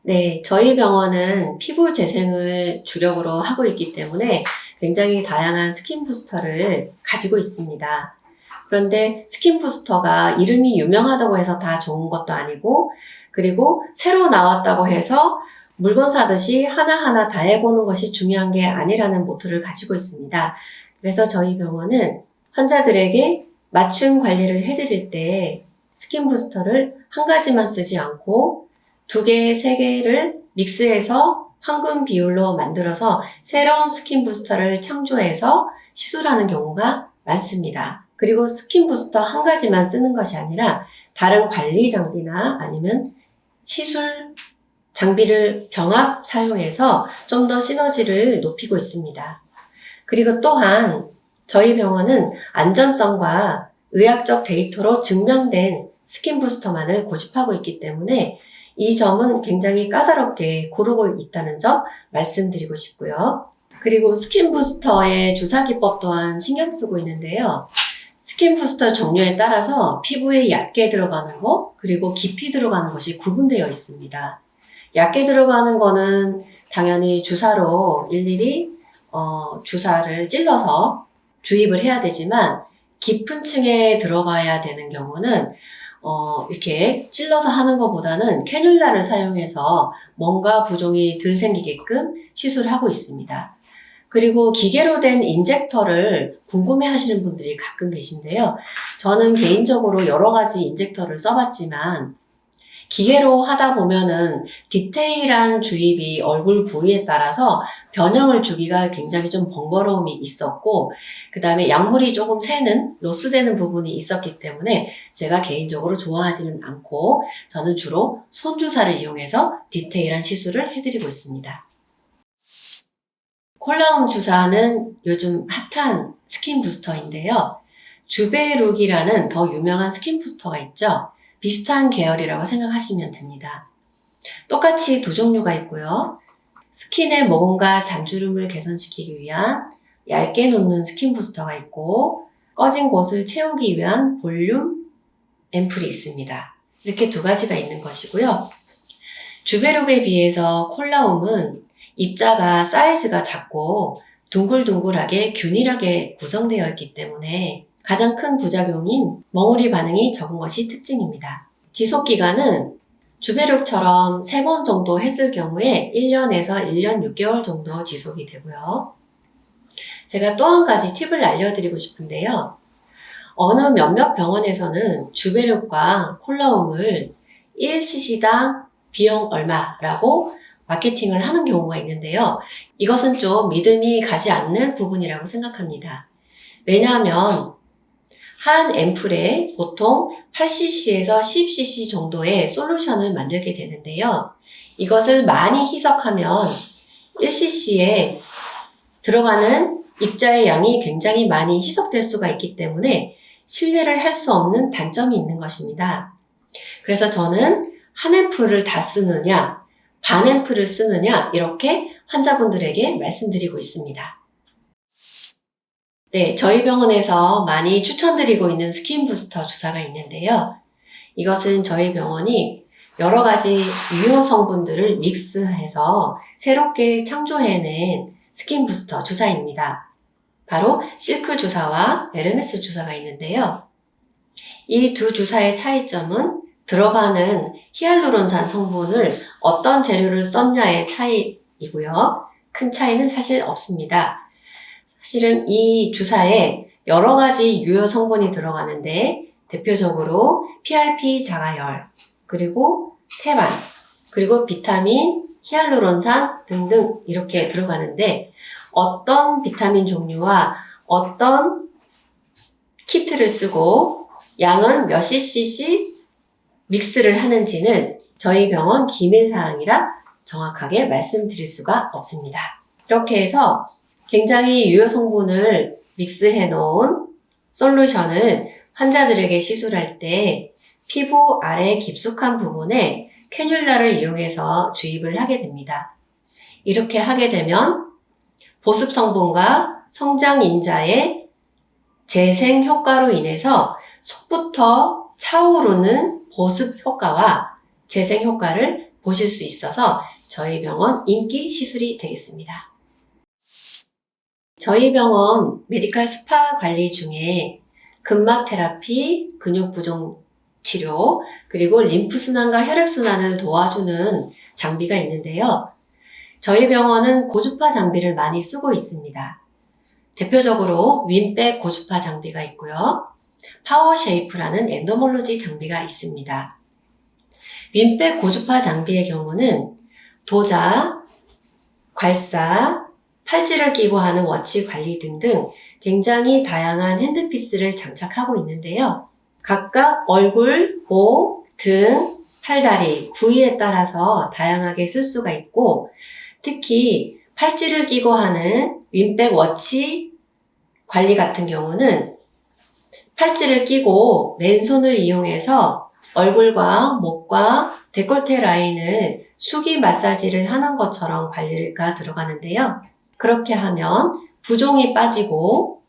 네, 저희 병원은 피부 재생을 주력으로 하고 있기 때문에 굉장히 다양한 스킨 부스터를 가지고 있습니다. 그런데 스킨 부스터가 이름이 유명하다고 해서 다 좋은 것도 아니고, 그리고 새로 나왔다고 해서 물건 사듯이 하나하나 다 해보는 것이 중요한 게 아니라는 모토를 가지고 있습니다. 그래서 저희 병원은 환자들에게 맞춤 관리를 해드릴 때 스킨 부스터를 한 가지만 쓰지 않고 두 개, 세 개를 믹스해서 황금 비율로 만들어서 새로운 스킨 부스터를 창조해서 시술하는 경우가 많습니다. 그리고 스킨 부스터 한 가지만 쓰는 것이 아니라 다른 관리 장비나 아니면 시술 장비를 병합 사용해서 좀 더 시너지를 높이고 있습니다. 그리고 또한 저희 병원은 안전성과 의학적 데이터로 증명된 스킨 부스터만을 고집하고 있기 때문에 이 점은 굉장히 까다롭게 고르고 있다는 점 말씀드리고 싶고요. 그리고 스킨 부스터의 주사 기법 또한 신경 쓰고 있는데요. 스킨 부스터 종류에 따라서 피부에 얕게 들어가는 것, 그리고 깊이 들어가는 것이 구분되어 있습니다. 얇게 들어가는 거는 당연히 주사로 일일이 주사를 찔러서 주입을 해야 되지만 깊은 층에 들어가야 되는 경우는 이렇게 찔러서 하는 것보다는 캐뉼라를 사용해서 뭔가 부종이 덜 생기게끔 시술하고 있습니다. 그리고 기계로 된 인젝터를 궁금해 하시는 분들이 가끔 계신데요. 저는 개인적으로 여러 가지 인젝터를 써봤지만 기계로 하다 보면은 디테일한 주입이 얼굴 부위에 따라서 변형을 주기가 굉장히 좀 번거로움이 있었고, 그 다음에 약물이 조금 새는, 로스되는 부분이 있었기 때문에 제가 개인적으로 좋아하지는 않고, 저는 주로 손주사를 이용해서 디테일한 시술을 해드리고 있습니다. 콜라움 주사는 요즘 핫한 스킨 부스터인데요. 주베룩이라는 더 유명한 스킨 부스터가 있죠. 비슷한 계열이라고 생각하시면 됩니다. 똑같이 두 종류가 있고요. 스킨의 모공과 잔주름을 개선시키기 위한 얇게 놓는 스킨 부스터가 있고, 꺼진 곳을 채우기 위한 볼륨 앰플이 있습니다. 이렇게 두 가지가 있는 것이고요. 주베룩에 비해서 콜라움은 입자가 사이즈가 작고 둥글둥글하게 균일하게 구성되어 있기 때문에 가장 큰 부작용인 멍우리 반응이 적은 것이 특징입니다. 지속기간은 주베룩처럼 3번 정도 했을 경우에 1년에서 1년 6개월 정도 지속이 되고요. 제가 또 한 가지 팁을 알려드리고 싶은데요. 어느 몇몇 병원에서는 주베룩과 콜라움을 1cc당 비용 얼마라고 마케팅을 하는 경우가 있는데요. 이것은 좀 믿음이 가지 않는 부분이라고 생각합니다. 왜냐하면 한 앰플에 보통 8cc에서 10cc 정도의 솔루션을 만들게 되는데요. 이것을 많이 희석하면 1cc에 들어가는 입자의 양이 굉장히 많이 희석될 수가 있기 때문에 신뢰를 할 수 없는 단점이 있는 것입니다. 그래서 저는 한 앰플을 다 쓰느냐, 반 앰플을 쓰느냐 이렇게 환자분들에게 말씀드리고 있습니다. 네, 저희 병원에서 많이 추천드리고 있는 스킨 부스터 주사가 있는데요. 이것은 저희 병원이 여러 가지 유효 성분들을 믹스해서 새롭게 창조해낸 스킨 부스터 주사입니다. 바로 실크 주사와 에르메스 주사가 있는데요. 이 두 주사의 차이점은 들어가는 히알루론산 성분을 어떤 재료를 썼냐의 차이이고요. 큰 차이는 사실 없습니다. 사실은 이 주사에 여러 가지 유효 성분이 들어가는데 대표적으로 PRP 자가열, 그리고 태반, 그리고 비타민, 히알루론산 등등 이렇게 들어가는데 어떤 비타민 종류와 어떤 키트를 쓰고 양은 몇 cc씩 믹스를 하는지는 저희 병원 기밀사항이라 정확하게 말씀드릴 수가 없습니다. 이렇게 해서 굉장히 유효 성분을 믹스해 놓은 솔루션을 환자들에게 시술할 때 피부 아래 깊숙한 부분에 캐뉼라를 이용해서 주입을 하게 됩니다. 이렇게 하게 되면 보습 성분과 성장 인자의 재생 효과로 인해서 속부터 차오르는 보습 효과와 재생 효과를 보실 수 있어서 저희 병원 인기 시술이 되겠습니다. 저희 병원 메디컬 스파 관리 중에 근막 테라피, 근육 부종 치료, 그리고 림프순환과 혈액순환을 도와주는 장비가 있는데요. 저희 병원은 고주파 장비를 많이 쓰고 있습니다. 대표적으로 윈백 고주파 장비가 있고요. 파워쉐이프라는 엔도몰로지 장비가 있습니다. 윈백 고주파 장비의 경우는 도자, 괄사, 팔찌를 끼고 하는 워치 관리 등등 굉장히 다양한 핸드피스를 장착하고 있는데요. 각각 얼굴, 목, 등, 팔다리, 부위에 따라서 다양하게 쓸 수가 있고, 특히 팔찌를 끼고 하는 윈백 워치 관리 같은 경우는 팔찌를 끼고 맨손을 이용해서 얼굴과 목과 데콜테 라인을 수기 마사지를 하는 것처럼 관리가 들어가는데요. 그렇게 하면 부종이 빠지고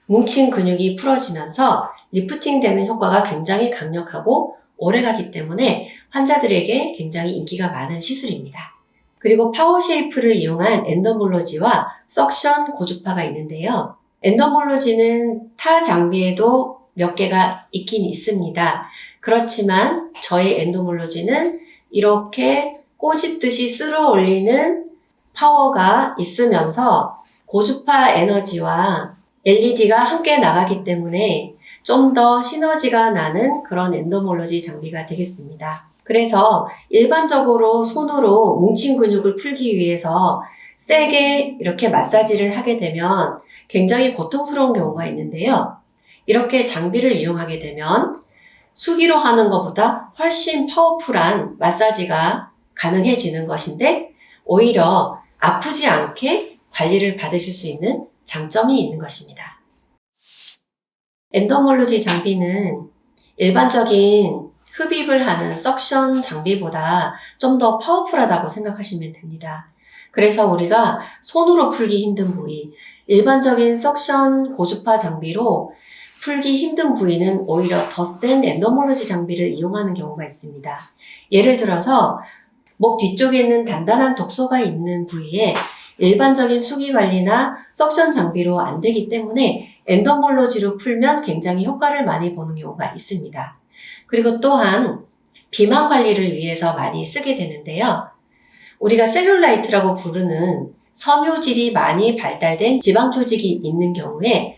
뭉친 근육이 풀어지면서 리프팅 되는 효과가 굉장히 강력하고 오래가기 때문에 환자들에게 굉장히 인기가 많은 시술입니다. 그리고 파워쉐이프를 이용한 엔도몰로지와 석션 고주파가 있는데요. 엔도몰로지는 타 장비에도 몇 개가 있긴 있습니다. 그렇지만 저희 엔도몰로지는 이렇게 꼬집듯이 쓸어 올리는 파워가 있으면서 고주파 에너지와 LED가 함께 나가기 때문에 좀 더 시너지가 나는 그런 엔도몰로지 장비가 되겠습니다. 그래서 일반적으로 손으로 뭉친 근육을 풀기 위해서 세게 이렇게 마사지를 하게 되면 굉장히 고통스러운 경우가 있는데요. 이렇게 장비를 이용하게 되면 수기로 하는 것보다 훨씬 파워풀한 마사지가 가능해지는 것인데 오히려 아프지 않게 관리를 받으실 수 있는 장점이 있는 것입니다. 엔도몰로지 장비는 일반적인 흡입을 하는 석션 장비보다 좀 더 파워풀하다고 생각하시면 됩니다. 그래서 우리가 손으로 풀기 힘든 부위, 일반적인 석션 고주파 장비로 풀기 힘든 부위는 오히려 더 센 엔도몰로지 장비를 이용하는 경우가 있습니다. 예를 들어서 목 뒤쪽에 있는 단단한 독소가 있는 부위에 일반적인 수기 관리나 석션 장비로 안 되기 때문에 엔도몰로지로 풀면 굉장히 효과를 많이 보는 경우가 있습니다. 그리고 또한 비만 관리를 위해서 많이 쓰게 되는데요. 우리가 셀룰라이트라고 부르는 섬유질이 많이 발달된 지방 조직이 있는 경우에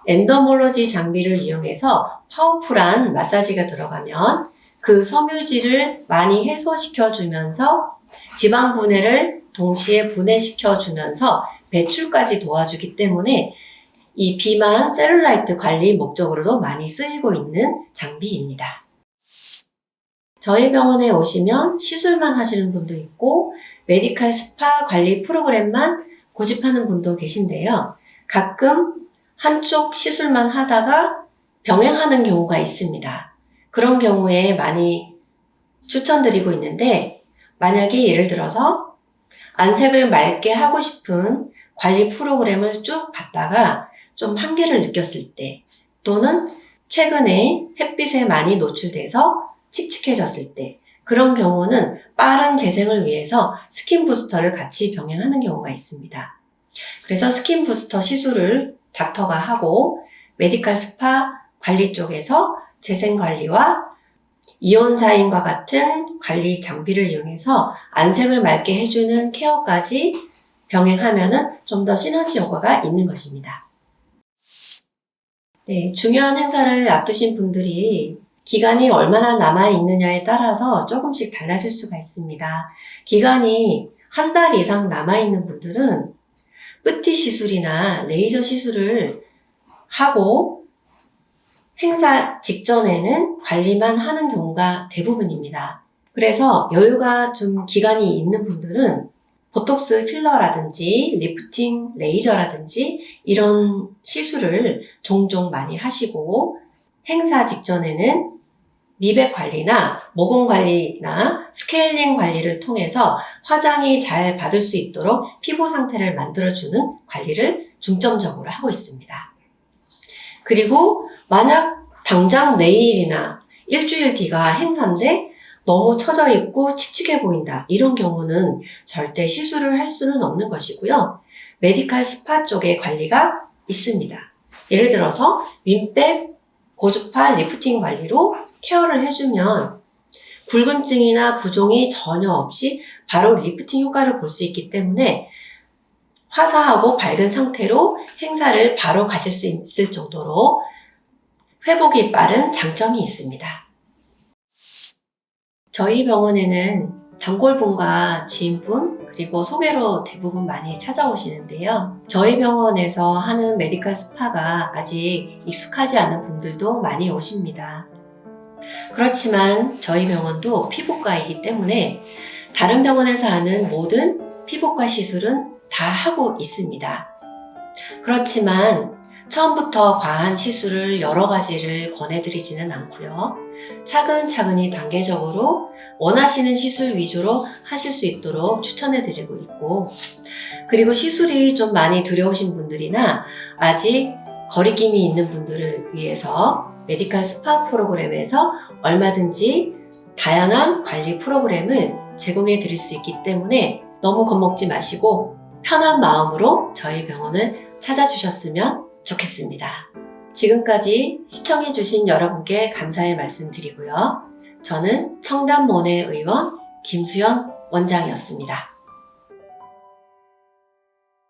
엔도몰로지 장비를 이용해서 파워풀한 마사지가 들어가면 그 섬유질을 많이 해소시켜 주면서 지방 분해를 동시에 분해시켜 주면서 배출까지 도와주기 때문에 이 비만 셀룰라이트 관리 목적으로도 많이 쓰이고 있는 장비입니다. 저희 병원에 오시면 시술만 하시는 분도 있고 메디컬 스파 관리 프로그램만 고집하는 분도 계신데요. 가끔 한쪽 시술만 하다가 병행하는 경우가 있습니다. 그런 경우에 많이 추천드리고 있는데 만약에 예를 들어서 안색을 맑게 하고 싶은 관리 프로그램을 쭉 받다가 좀 한계를 느꼈을 때 또는 최근에 햇빛에 많이 노출돼서 칙칙해졌을 때 그런 경우는 빠른 재생을 위해서 스킨 부스터를 같이 병행하는 경우가 있습니다. 그래서 스킨 부스터 시술을 닥터가 하고 메디컬 스파 관리 쪽에서 재생 관리와 이온자임과 같은 관리 장비를 이용해서 안색을 맑게 해주는 케어까지 병행하면은 좀 더 시너지 효과가 있는 것입니다. 네, 중요한 행사를 앞두신 분들이 기간이 얼마나 남아있느냐에 따라서 조금씩 달라질 수가 있습니다. 기간이 한 달 이상 남아있는 분들은 뿌티 시술이나 레이저 시술을 하고 행사 직전에는 관리만 하는 경우가 대부분입니다. 그래서 여유가 좀 기간이 있는 분들은 보톡스 필러라든지 리프팅 레이저라든지 이런 시술을 종종 많이 하시고 행사 직전에는 미백 관리나 모공 관리나 스케일링 관리를 통해서 화장이 잘 받을 수 있도록 피부 상태를 만들어주는 관리를 중점적으로 하고 있습니다. 그리고 만약 당장 내일이나 일주일 뒤가 행사인데 너무 처져 있고 칙칙해 보인다. 이런 경우는 절대 시술을 할 수는 없는 것이고요. 메디칼 스파 쪽에 관리가 있습니다. 예를 들어서 윈백, 고주파 리프팅 관리로 케어를 해주면 굵은증이나 부종이 전혀 없이 바로 리프팅 효과를 볼 수 있기 때문에 화사하고 밝은 상태로 행사를 바로 가실 수 있을 정도로 회복이 빠른 장점이 있습니다. 저희 병원에는 단골분과 지인분 그리고 소개로 대부분 많이 찾아오시는데요. 저희 병원에서 하는 메디컬 스파가 아직 익숙하지 않은 분들도 많이 오십니다. 그렇지만 저희 병원도 피부과이기 때문에 다른 병원에서 하는 모든 피부과 시술은 다 하고 있습니다. 그렇지만 처음부터 과한 시술을 여러 가지를 권해드리지는 않고요. 차근차근히 단계적으로 원하시는 시술 위주로 하실 수 있도록 추천해드리고 있고, 그리고 시술이 좀 많이 두려우신 분들이나 아직 거리낌이 있는 분들을 위해서 메디컬 스파 프로그램에서 얼마든지 다양한 관리 프로그램을 제공해 드릴 수 있기 때문에 너무 겁먹지 마시고 편한 마음으로 저희 병원을 찾아주셨으면 좋겠습니다. 지금까지 시청해주신 여러분께 감사의 말씀 드리고요. 저는 청담모내 의원 김수연 원장이었습니다.